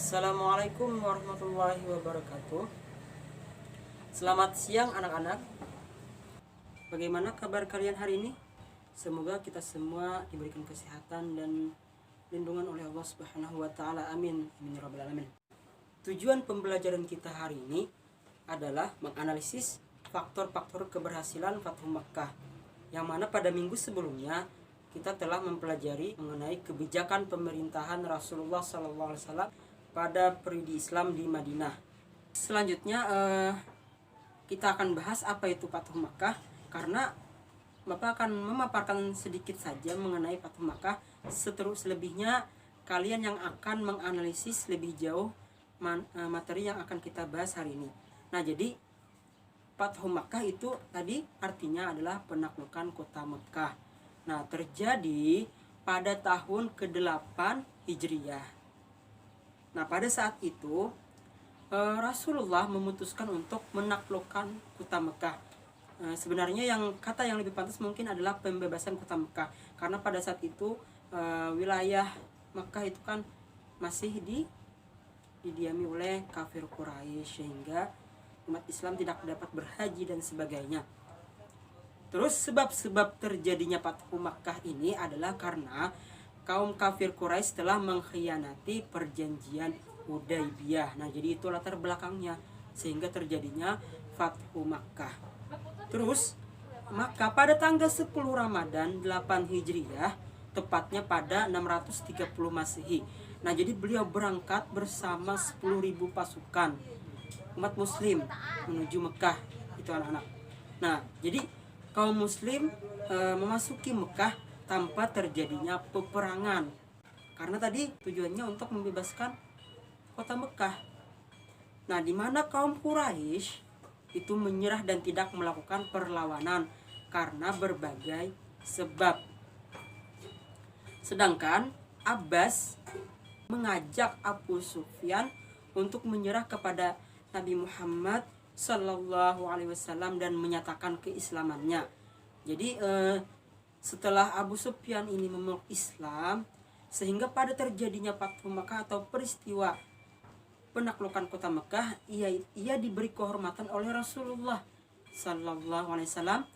Assalamualaikum warahmatullahi wabarakatuh. Selamat siang anak-anak. Bagaimana kabar kalian hari ini? Semoga kita semua diberikan kesehatan dan lindungan oleh Allah Subhanahu wa taala. Amin. Amin ya rabbal alamin. Tujuan pembelajaran kita hari ini adalah menganalisis faktor-faktor keberhasilan Fathu Makkah, yang mana pada minggu sebelumnya kita telah mempelajari mengenai kebijakan pemerintahan Rasulullah SAW pada periode Islam di Madinah. Selanjutnya kita akan bahas apa itu Fathu Makkah, karena Bapak akan memaparkan sedikit saja mengenai Fathu Makkah. Selebihnya kalian yang akan menganalisis lebih jauh materi yang akan kita bahas hari ini. Nah, jadi Fathu Makkah itu tadi artinya adalah penaklukan kota Mekah. Nah, terjadi pada tahun ke-8 Hijriyah. Nah, pada saat itu Rasulullah memutuskan untuk menaklukkan kota Mekah. Sebenarnya kata yang lebih pantas mungkin adalah pembebasan kota Mekah, karena pada saat itu wilayah Mekah itu kan masih didiami oleh kafir Quraisy, sehingga umat Islam tidak dapat berhaji dan sebagainya. Terus sebab-sebab terjadinya Fathu Makkah ini adalah karena kaum kafir Quraisy telah mengkhianati perjanjian Hudaybiyah. Nah, jadi itu latar belakangnya sehingga terjadinya Fathu Makkah. Terus maka pada tanggal 10 Ramadan 8 Hijriyah, tepatnya pada 630 Masehi. Nah, jadi beliau berangkat bersama 10.000 pasukan umat muslim menuju Mekah, itu anak-anak. Nah, jadi kaum muslim memasuki Mekah tanpa terjadinya peperangan, karena tadi tujuannya untuk membebaskan kota Mekah. Nah, di mana kaum Quraisy itu menyerah dan tidak melakukan perlawanan karena berbagai sebab. Sedangkan Abbas mengajak Abu Sufyan untuk menyerah kepada Nabi Muhammad Sallallahu Alaihi Wasallam dan menyatakan keislamannya. Jadi setelah Abu Sufyan ini memeluk Islam, sehingga pada terjadinya Fathu Makkah atau peristiwa penaklukan kota Mekah, ia diberi kehormatan oleh Rasulullah Sallallahu Alaihi Wasallam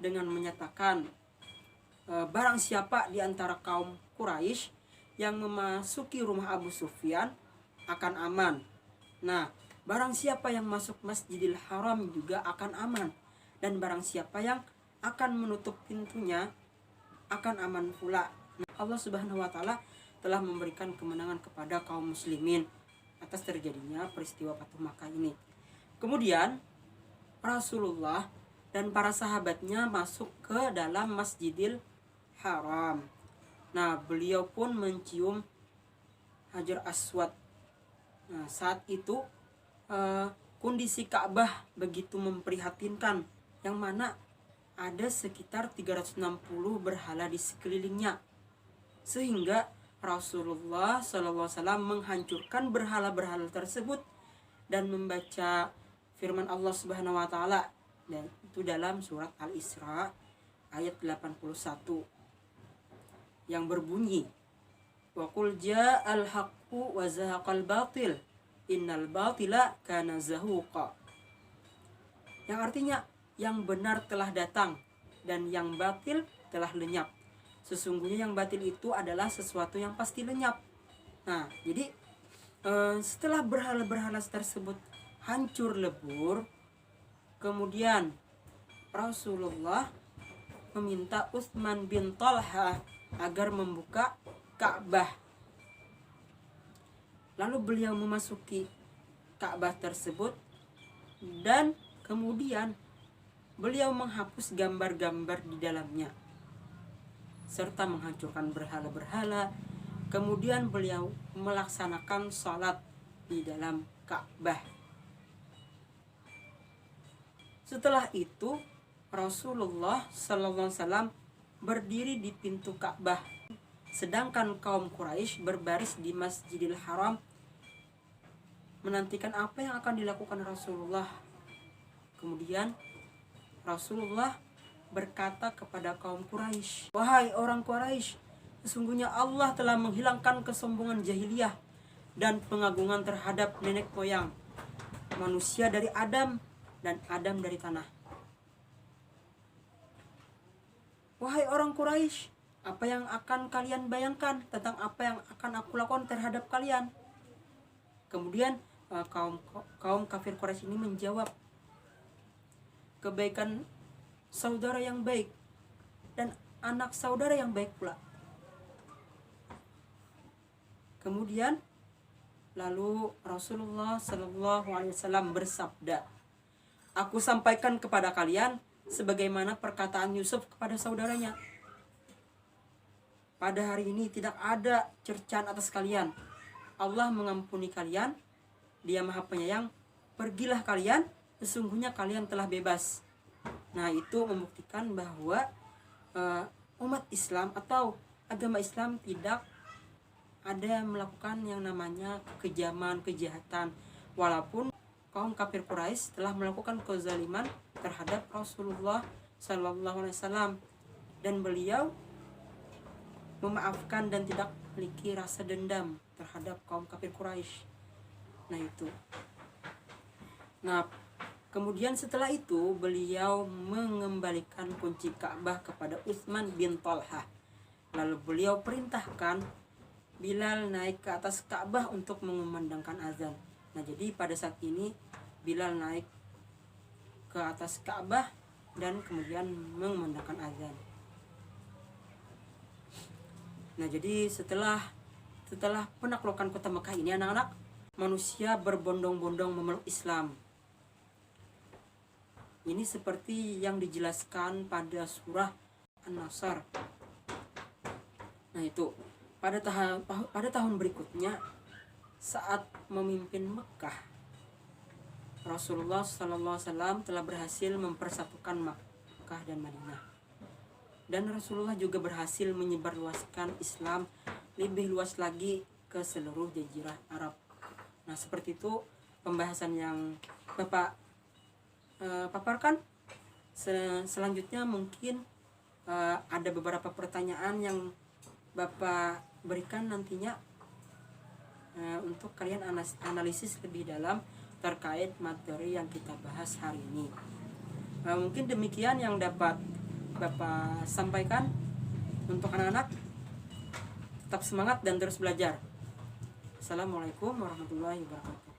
dengan menyatakan barang siapa di antara kaum Quraisy yang memasuki rumah Abu Sufyan akan aman. Nah, barang siapa yang masuk Masjidil Haram juga akan aman, dan barang siapa yang akan menutup pintunya akan aman pula. Nah, Allah Subhanahu wa taala telah memberikan kemenangan kepada kaum muslimin atas terjadinya peristiwa Fathu Makkah ini. Kemudian Rasulullah dan para sahabatnya masuk ke dalam Masjidil Haram. Nah, beliau pun mencium Hajar Aswad. Nah, saat itu kondisi Ka'bah begitu memprihatinkan, yang mana ada sekitar 360 berhala di sekelilingnya, sehingga Rasulullah SAW menghancurkan berhala-berhala tersebut dan membaca firman Allah Subhanahu wa taala, dan itu dalam surat Al-Isra ayat 81 yang berbunyi, wa qul ja'al haqqu wa zahaqal batil innal batila kana zahuqa, yang artinya yang benar telah datang dan yang batil telah lenyap. Sesungguhnya yang batil itu adalah sesuatu yang pasti lenyap. Nah, jadi setelah berhala-berhala tersebut hancur lebur, kemudian Rasulullah meminta Utsman bin Talha agar membuka Ka'bah. Lalu beliau memasuki Ka'bah tersebut dan kemudian beliau menghapus gambar-gambar di dalamnya serta menghancurkan berhala-berhala. Kemudian beliau melaksanakan sholat di dalam Ka'bah. Setelah itu Rasulullah SAW berdiri di pintu Ka'bah, sedangkan kaum Quraisy berbaris di Masjidil Haram menantikan apa yang akan dilakukan Rasulullah. Kemudian Rasulullah berkata kepada kaum Quraisy, "Wahai orang Quraisy, sesungguhnya Allah telah menghilangkan kesombongan jahiliyah dan pengagungan terhadap nenek moyang, manusia dari Adam dan Adam dari tanah. Wahai orang Quraisy, apa yang akan kalian bayangkan tentang apa yang akan aku lakukan terhadap kalian? Kemudian kaum kafir Quraisy ini menjawab, kebaikan saudara yang baik dan anak saudara yang baik pula. Kemudian lalu Rasulullah SAW bersabda, aku sampaikan kepada kalian sebagaimana perkataan Yusuf kepada saudaranya. Pada hari ini tidak ada cercaan atas kalian. Allah mengampuni kalian. Dia Maha Penyayang. Pergilah kalian, sesungguhnya kalian telah bebas. Nah, itu membuktikan bahwa umat Islam atau agama Islam tidak ada melakukan yang namanya kekejaman, kejahatan. Walaupun kaum kafir Quraisy telah melakukan kezaliman terhadap Rasulullah SAW, dan beliau memaafkan dan tidak memiliki rasa dendam terhadap kaum kafir Quraisy. Nah itu. Nah, kemudian setelah itu beliau mengembalikan kunci Ka'bah kepada Utsman bin Thalhah. Lalu beliau perintahkan Bilal naik ke atas Ka'bah untuk mengumandangkan azan. Nah, jadi pada saat ini Bilal naik ke atas Ka'bah dan kemudian mengumandangkan azan. Nah, jadi setelah penaklukan kota Mekah ini, anak-anak, manusia berbondong-bondong memeluk Islam. Ini seperti yang dijelaskan pada surah An-Nasr. Nah, itu pada tahun berikutnya, saat memimpin Mekah, Rasulullah SAW telah berhasil mempersatukan Makkah dan Madinah. Dan Rasulullah juga berhasil menyebarluaskan Islam lebih luas lagi ke seluruh jazirah Arab. Nah, seperti itu pembahasan yang Bapak paparkan. Selanjutnya mungkin ada beberapa pertanyaan yang Bapak berikan nantinya untuk kalian analisis lebih dalam terkait materi yang kita bahas hari ini. Mungkin demikian yang dapat Bapak sampaikan untuk anak-anak. Tetap semangat dan terus belajar. Assalamualaikum warahmatullahi wabarakatuh.